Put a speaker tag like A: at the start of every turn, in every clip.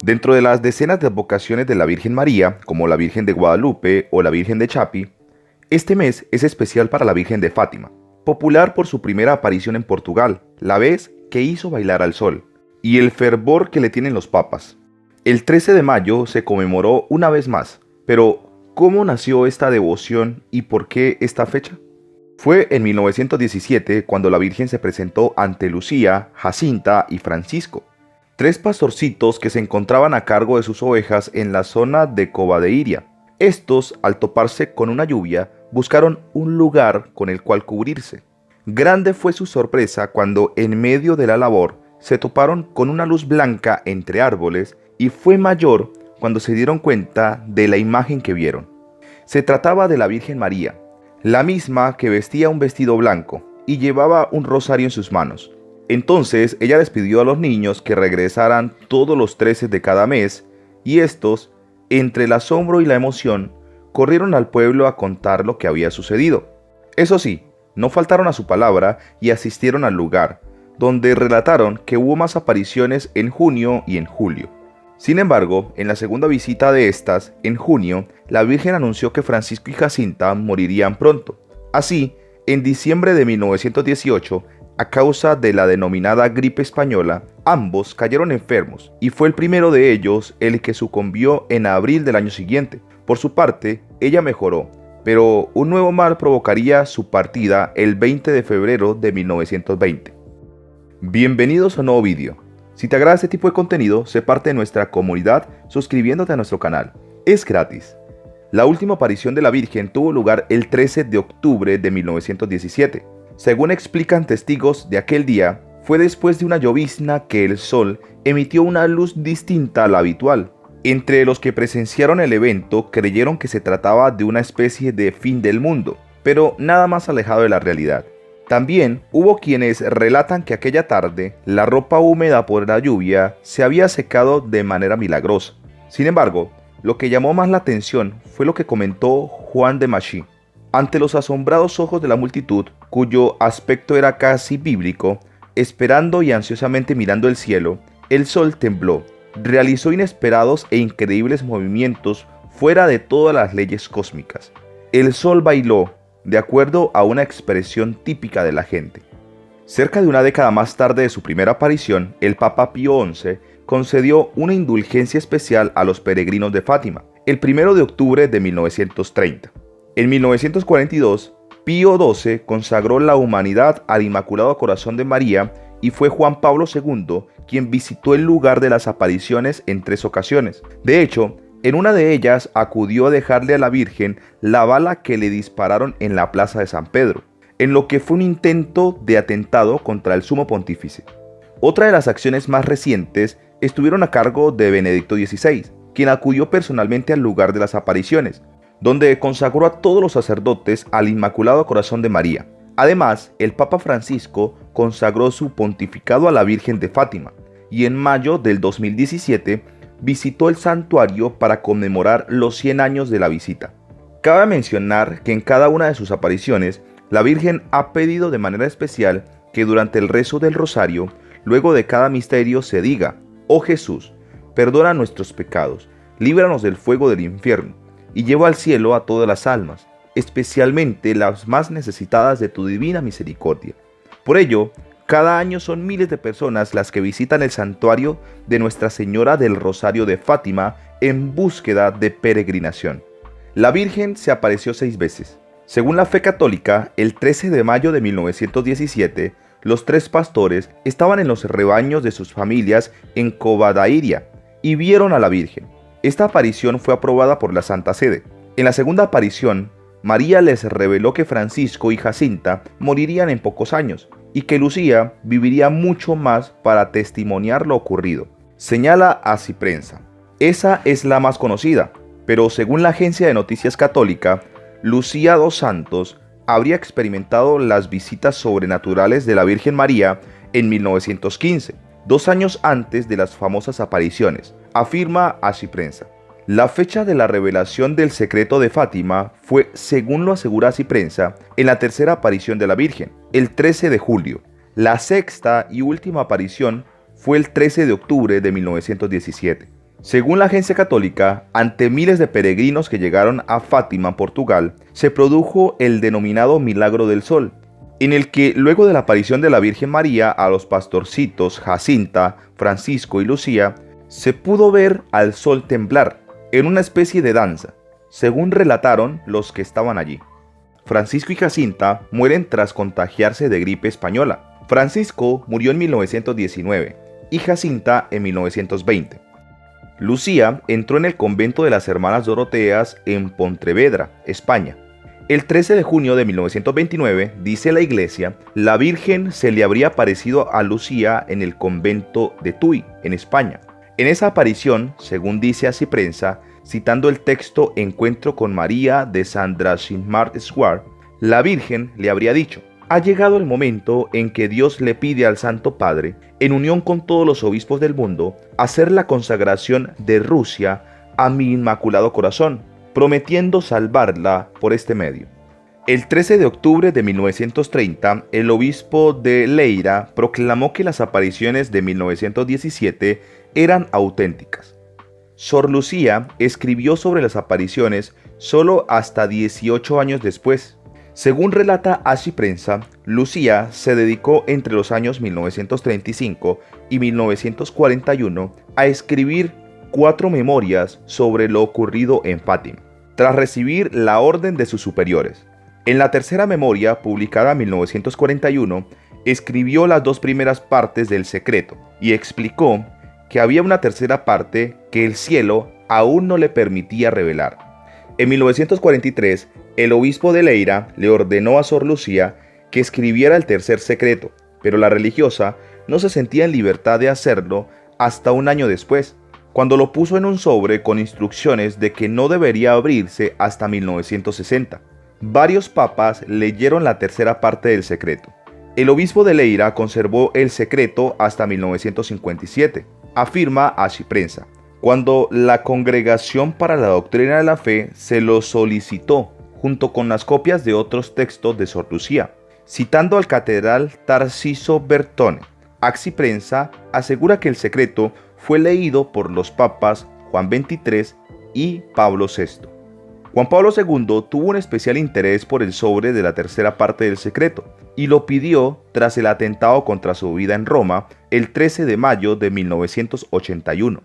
A: Dentro de las decenas de advocaciones de la Virgen María, como la Virgen de Guadalupe o la Virgen de Chapi, este mes es especial para la Virgen de Fátima, popular por su primera aparición en Portugal, la vez que hizo bailar al sol, y el fervor que le tienen los papas. El 13 de mayo se conmemoró una vez más, pero ¿cómo nació esta devoción y por qué esta fecha? Fue en 1917 cuando la Virgen se presentó ante Lucía, Jacinta y Francisco, tres pastorcitos que se encontraban a cargo de sus ovejas en la zona de Covadeiria. Estos, al toparse con una lluvia, buscaron un lugar con el cual cubrirse. Grande fue su sorpresa cuando en medio de la labor se toparon con una luz blanca entre árboles y fue mayor cuando se dieron cuenta de la imagen que vieron. Se trataba de la Virgen María, la misma que vestía un vestido blanco y llevaba un rosario en sus manos. Entonces ella les pidió a los niños que regresaran todos los 13 de cada mes y estos, entre el asombro y la emoción, corrieron al pueblo a contar lo que había sucedido. Eso sí, no faltaron a su palabra y asistieron al lugar, donde relataron que hubo más apariciones en junio y en julio. Sin embargo, en la segunda visita de estas, en junio, la Virgen anunció que Francisco y Jacinta morirían pronto. Así, en diciembre de 1918, a causa de la denominada gripe española, ambos cayeron enfermos y fue el primero de ellos el que sucumbió en abril del año siguiente. Por su parte, ella mejoró, pero un nuevo mal provocaría su partida el 20 de febrero de 1920. Bienvenidos a un nuevo vídeo. Si te agrada este tipo de contenido, sé parte de nuestra comunidad suscribiéndote a nuestro canal. Es gratis. La última aparición de la Virgen tuvo lugar el 13 de octubre de 1917. Según explican testigos de aquel día, fue después de una llovizna que el sol emitió una luz distinta a la habitual. Entre los que presenciaron el evento creyeron que se trataba de una especie de fin del mundo, pero nada más alejado de la realidad. También hubo quienes relatan que aquella tarde la ropa húmeda por la lluvia se había secado de manera milagrosa. Sin embargo, lo que llamó más la atención fue lo que comentó Juan de Machí. Ante los asombrados ojos de la multitud, cuyo aspecto era casi bíblico, esperando y ansiosamente mirando el cielo, el sol tembló, realizó inesperados e increíbles movimientos fuera de todas las leyes cósmicas. El sol bailó, de acuerdo a una expresión típica de la gente. Cerca de una década más tarde de su primera aparición, el Papa Pío XI concedió una indulgencia especial a los peregrinos de Fátima, el 1 de octubre de 1930. En 1942, Pío XII consagró la humanidad al Inmaculado Corazón de María y fue Juan Pablo II quien visitó el lugar de las apariciones en 3 ocasiones. De hecho, en una de ellas acudió a dejarle a la Virgen la bala que le dispararon en la plaza de San Pedro, en lo que fue un intento de atentado contra el sumo pontífice. Otra de las acciones más recientes estuvieron a cargo de Benedicto XVI, quien acudió personalmente al lugar de las apariciones, donde consagró a todos los sacerdotes al Inmaculado Corazón de María. Además, el Papa Francisco consagró su pontificado a la Virgen de Fátima, y en mayo del 2017 visitó el santuario para conmemorar los 100 años de la visita. Cabe mencionar que en cada una de sus apariciones, la Virgen ha pedido de manera especial que durante el rezo del rosario, luego de cada misterio se diga: «Oh Jesús, perdona nuestros pecados, líbranos del fuego del infierno, y lleva al cielo a todas las almas, especialmente las más necesitadas de tu divina misericordia». Por ello, cada año son miles de personas las que visitan el santuario de Nuestra Señora del Rosario de Fátima en búsqueda de peregrinación. La Virgen se apareció 6 veces. Según la fe católica, el 13 de mayo de 1917, los 3 pastores estaban en los rebaños de sus familias en Covadairia y vieron a la Virgen. Esta aparición fue aprobada por la Santa Sede. En la segunda aparición, María les reveló que Francisco y Jacinta morirían en pocos años y que Lucía viviría mucho más para testimoniar lo ocurrido. Señala así prensa: esa es la más conocida, pero según la agencia de noticias católica, Lucía dos Santos habría experimentado las visitas sobrenaturales de la Virgen María en 1915, 2 años antes de las famosas apariciones, afirma así prensa. La fecha de la revelación del secreto de Fátima fue, según lo asegura así prensa, en la tercera aparición de la Virgen, el 13 de julio. La sexta y última aparición fue el 13 de octubre de 1917. Según la Agencia Católica, ante miles de peregrinos que llegaron a Fátima, Portugal, se produjo el denominado Milagro del Sol, en el que luego de la aparición de la Virgen María a los pastorcitos Jacinta, Francisco y Lucía, se pudo ver al sol temblar en una especie de danza, según relataron los que estaban allí. Francisco y Jacinta mueren tras contagiarse de gripe española. Francisco murió en 1919 y Jacinta en 1920. Lucía entró en el convento de las Hermanas Doroteas en Pontevedra, España. El 13 de junio de 1929, dice la iglesia, la Virgen se le habría aparecido a Lucía en el convento de Tui, en España. En esa aparición, según dice Así Prensa, citando el texto Encuentro con María de Sandra Shinmar Swar, la Virgen le habría dicho: ha llegado el momento en que Dios le pide al Santo Padre, en unión con todos los obispos del mundo, hacer la consagración de Rusia a mi Inmaculado Corazón, prometiendo salvarla por este medio. El 13 de octubre de 1930, el obispo de Leira proclamó que las apariciones de 1917 eran auténticas. Sor Lucía escribió sobre las apariciones solo hasta 18 años después. Según relata Así Prensa, Lucía se dedicó entre los años 1935 y 1941 a escribir 4 memorias sobre lo ocurrido en Fátima, tras recibir la orden de sus superiores. En la tercera memoria, publicada en 1941, escribió las 2 primeras partes del secreto y explicó que había una tercera parte que el cielo aún no le permitía revelar. En 1943, el obispo de Leira le ordenó a Sor Lucía que escribiera el tercer secreto, pero la religiosa no se sentía en libertad de hacerlo hasta un año después, cuando lo puso en un sobre con instrucciones de que no debería abrirse hasta 1960. Varios papas leyeron la tercera parte del secreto. El obispo de Leira conservó el secreto hasta 1957, afirma Así Prensa, cuando la Congregación para la Doctrina de la Fe se lo solicitó, junto con las copias de otros textos de Sor Lucía. Citando al catedral Tarciso Bertone, Así Prensa asegura que el secreto fue leído por los papas Juan XXIII y Pablo VI. Juan Pablo II tuvo un especial interés por el sobre de la tercera parte del secreto y lo pidió tras el atentado contra su vida en Roma el 13 de mayo de 1981.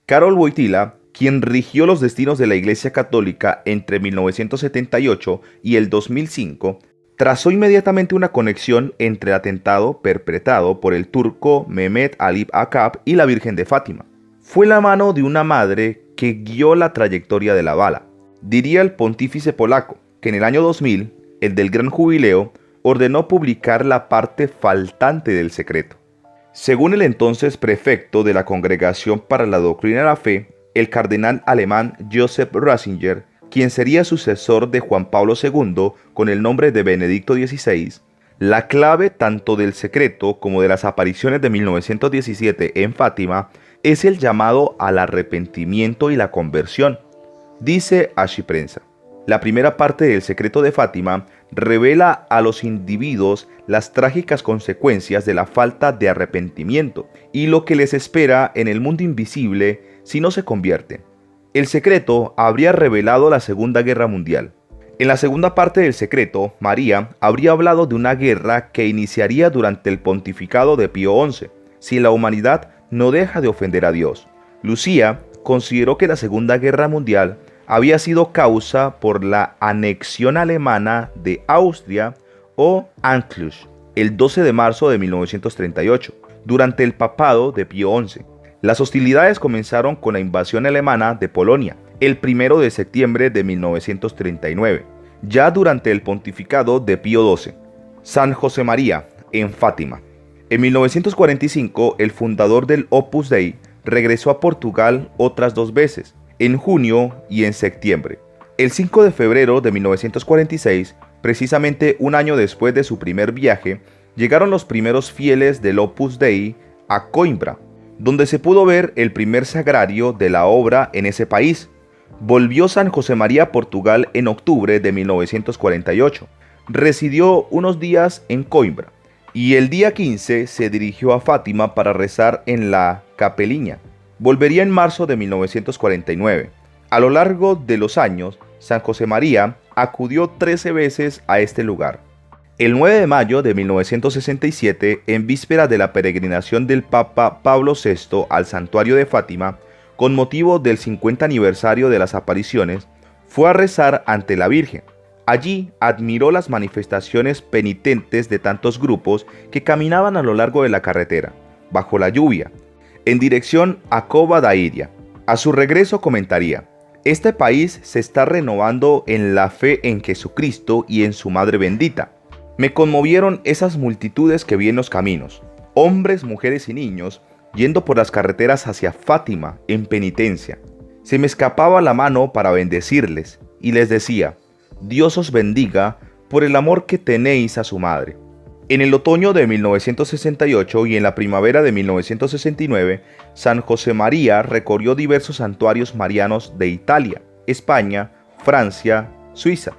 A: Karol Wojtyła, quien rigió los destinos de la Iglesia Católica entre 1978 y el 2005, trazó inmediatamente una conexión entre el atentado perpetrado por el turco Mehmet Ali Akab y la Virgen de Fátima. Fue la mano de una madre que guió la trayectoria de la bala. Diría el pontífice polaco que en el año 2000, el del Gran Jubileo, ordenó publicar la parte faltante del secreto. Según el entonces prefecto de la Congregación para la Doctrina de la Fe, el cardenal alemán Joseph Ratzinger, quien sería sucesor de Juan Pablo II con el nombre de Benedicto XVI, la clave tanto del secreto como de las apariciones de 1917 en Fátima es el llamado al arrepentimiento y la conversión. Dice Así Prensa: la primera parte del secreto de Fátima revela a los individuos las trágicas consecuencias de la falta de arrepentimiento y lo que les espera en el mundo invisible si no se convierten. El secreto habría revelado la Segunda Guerra Mundial. En la segunda parte del secreto, María habría hablado de una guerra que iniciaría durante el pontificado de Pío XI, si la humanidad no deja de ofender a Dios. Lucía consideró que la Segunda Guerra Mundial había sido causa por la anexión alemana de Austria o Anschluss el 12 de marzo de 1938, durante el papado de Pío XI. Las hostilidades comenzaron con la invasión alemana de Polonia, el 1 de septiembre de 1939, ya durante el pontificado de Pío XII. San José María, en Fátima. En 1945, el fundador del Opus Dei regresó a Portugal otras 2 veces, en junio y en septiembre. El 5 de febrero de 1946, precisamente un año después de su primer viaje, llegaron los primeros fieles del Opus Dei a Coimbra, donde se pudo ver el primer sagrario de la obra en ese país. Volvió San José María a Portugal en octubre de 1948. Residió unos días en Coimbra y el día 15 se dirigió a Fátima para rezar en la Capeliña. Volvería en marzo de 1949. A lo largo de los años, San José María acudió 13 veces a este lugar. El 9 de mayo de 1967, en víspera de la peregrinación del Papa Pablo VI al santuario de Fátima, con motivo del 50 aniversario de las apariciones, fue a rezar ante la Virgen. Allí admiró las manifestaciones penitentes de tantos grupos que caminaban a lo largo de la carretera, bajo la lluvia, en dirección a Cova da Iria. A su regreso comentaría: este país se está renovando en la fe en Jesucristo y en su Madre bendita. Me conmovieron esas multitudes que vi en los caminos, hombres, mujeres y niños, yendo por las carreteras hacia Fátima en penitencia. Se me escapaba la mano para bendecirles y les decía: Dios os bendiga por el amor que tenéis a su madre. En el otoño de 1968 y en la primavera de 1969, San José María recorrió diversos santuarios marianos de Italia, España, Francia, Suiza.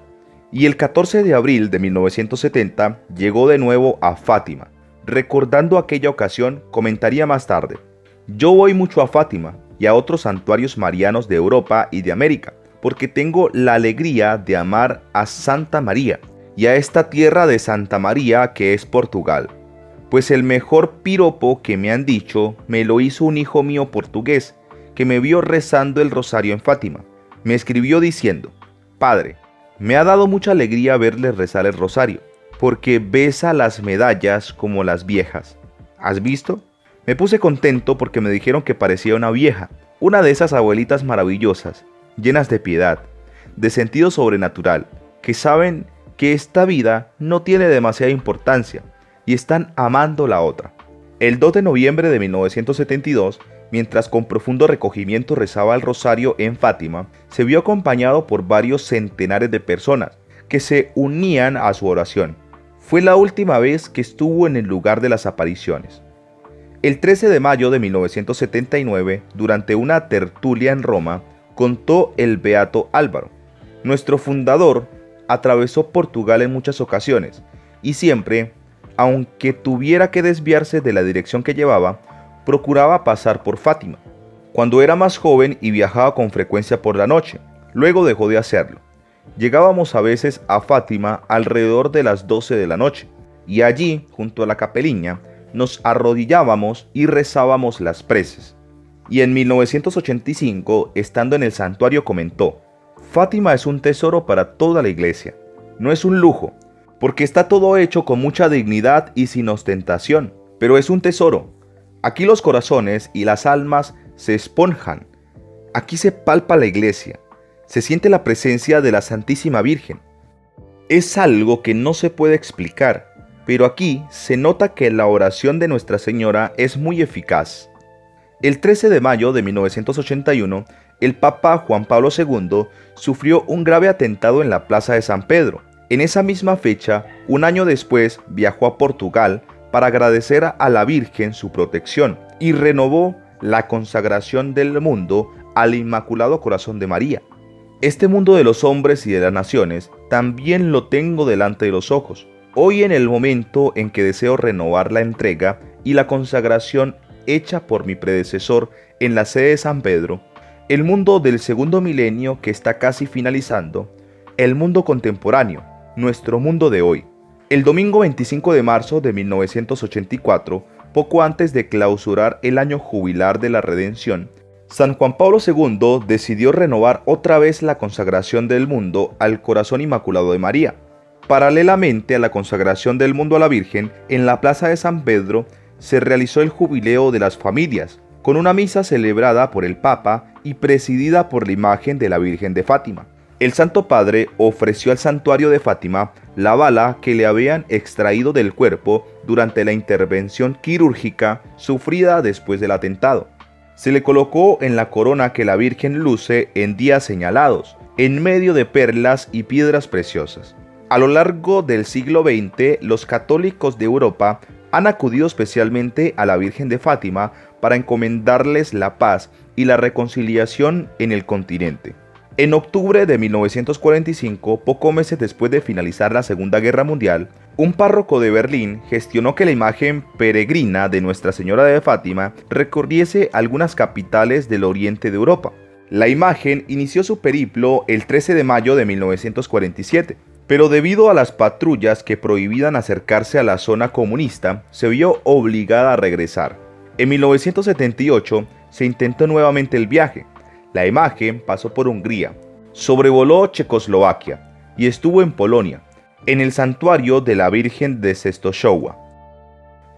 A: Y el 14 de abril de 1970 llegó de nuevo a Fátima. Recordando aquella ocasión, comentaría más tarde: yo voy mucho a Fátima y a otros santuarios marianos de Europa y de América, porque tengo la alegría de amar a Santa María y a esta tierra de Santa María que es Portugal. Pues el mejor piropo que me han dicho me lo hizo un hijo mío portugués, que me vio rezando el rosario en Fátima. Me escribió diciendo: Padre, me ha dado mucha alegría verle rezar el rosario, porque besa las medallas como las viejas. ¿Has visto? Me puse contento porque me dijeron que parecía una vieja, una de esas abuelitas maravillosas, llenas de piedad, de sentido sobrenatural, que saben que esta vida no tiene demasiada importancia y están amando la otra. El 2 de noviembre de 1972, mientras con profundo recogimiento rezaba el rosario en Fátima, se vio acompañado por varios centenares de personas que se unían a su oración. Fue la última vez que estuvo en el lugar de las apariciones. El 13 de mayo de 1979, durante una tertulia en Roma, contó el beato Álvaro: nuestro fundador atravesó Portugal en muchas ocasiones y siempre, aunque tuviera que desviarse de la dirección que llevaba, procuraba pasar por Fátima. Cuando era más joven y viajaba con frecuencia por la noche, luego dejó de hacerlo. Llegábamos a veces a Fátima alrededor de las 12 de la noche y allí, junto a la capeliña, nos arrodillábamos y rezábamos las preces. Y en 1985, estando en el santuario, comentó: Fátima es un tesoro para toda la iglesia. No es un lujo, porque está todo hecho con mucha dignidad y sin ostentación, pero es un tesoro. Aquí los corazones y las almas se esponjan. Aquí se palpa la iglesia. Se siente la presencia de la Santísima Virgen. Es algo que no se puede explicar, pero aquí se nota que la oración de Nuestra Señora es muy eficaz. El 13 de mayo de 1981, el Papa Juan Pablo II sufrió un grave atentado en la Plaza de San Pedro. En esa misma fecha, un año después, viajó a Portugal para agradecer a la Virgen su protección y renovó la consagración del mundo al Inmaculado Corazón de María. Este mundo de los hombres y de las naciones también lo tengo delante de los ojos. Hoy, en el momento en que deseo renovar la entrega y la consagración hecha por mi predecesor en la sede de San Pedro, el mundo del segundo milenio que está casi finalizando, el mundo contemporáneo, nuestro mundo de hoy. El domingo 25 de marzo de 1984, poco antes de clausurar el año jubilar de la Redención, San Juan Pablo II decidió renovar otra vez la consagración del mundo al Corazón Inmaculado de María. Paralelamente a la consagración del mundo a la Virgen, en la Plaza de San Pedro se realizó el Jubileo de las Familias, con una misa celebrada por el Papa y presidida por la imagen de la Virgen de Fátima. El Santo Padre ofreció al santuario de Fátima la bala que le habían extraído del cuerpo durante la intervención quirúrgica sufrida después del atentado. Se le colocó en la corona que la Virgen luce en días señalados, en medio de perlas y piedras preciosas. A lo largo del siglo XX, los católicos de Europa han acudido especialmente a la Virgen de Fátima para encomendarles la paz y la reconciliación en el continente. En octubre de 1945, pocos meses después de finalizar la Segunda Guerra Mundial, Un párroco de Berlín gestionó que la imagen peregrina de Nuestra Señora de Fátima recorriese algunas capitales del oriente de Europa. La imagen inició su periplo el 13 de mayo de 1947, pero debido a las patrullas que prohibían acercarse a la zona comunista, se vio obligada a regresar. En 1978 se intentó nuevamente el viaje. La imagen pasó por Hungría, sobrevoló Checoslovaquia y estuvo en Polonia, en el santuario de la Virgen de Częstochowa.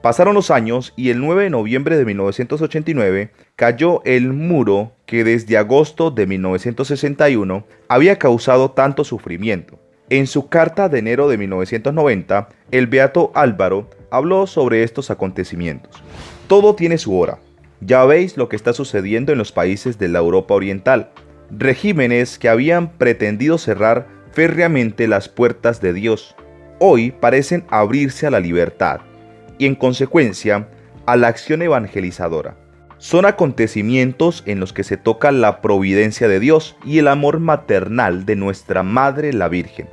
A: Pasaron los años y el 9 de noviembre de 1989 cayó el muro que desde agosto de 1961 había causado tanto sufrimiento. En su carta de enero de 1990, el beato Álvaro habló sobre estos acontecimientos. Todo tiene su hora. Ya veis lo que está sucediendo en los países de la Europa Oriental. Regímenes que habían pretendido cerrar férreamente las puertas de Dios, hoy parecen abrirse a la libertad y en consecuencia a la acción evangelizadora. Son acontecimientos en los que se toca la providencia de Dios y el amor maternal de nuestra Madre la Virgen.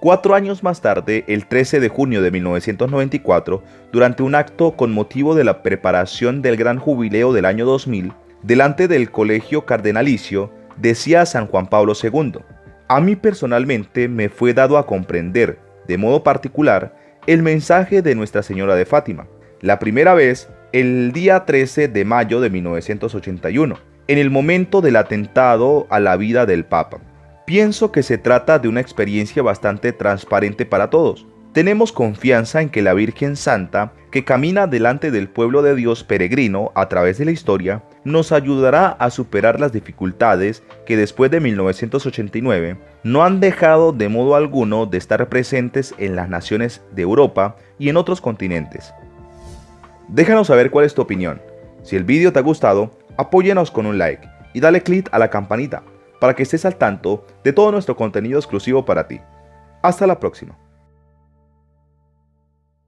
A: 4 años más tarde, el 13 de junio de 1994, durante un acto con motivo de la preparación del gran jubileo del año 2000, delante del colegio cardenalicio, decía San Juan Pablo II: a mí personalmente me fue dado a comprender, de modo particular, el mensaje de Nuestra Señora de Fátima. La primera vez, el día 13 de mayo de 1981, en el momento del atentado a la vida del Papa. Pienso que se trata de una experiencia bastante transparente para todos. Tenemos confianza en que la Virgen Santa, que camina delante del pueblo de Dios peregrino a través de la historia, nos ayudará a superar las dificultades que después de 1989 no han dejado de modo alguno de estar presentes en las naciones de Europa y en otros continentes. Déjanos saber cuál es tu opinión. Si el vídeo te ha gustado, apóyanos con un like y dale click a la campanita para que estés al tanto de todo nuestro contenido exclusivo para ti. Hasta la próxima.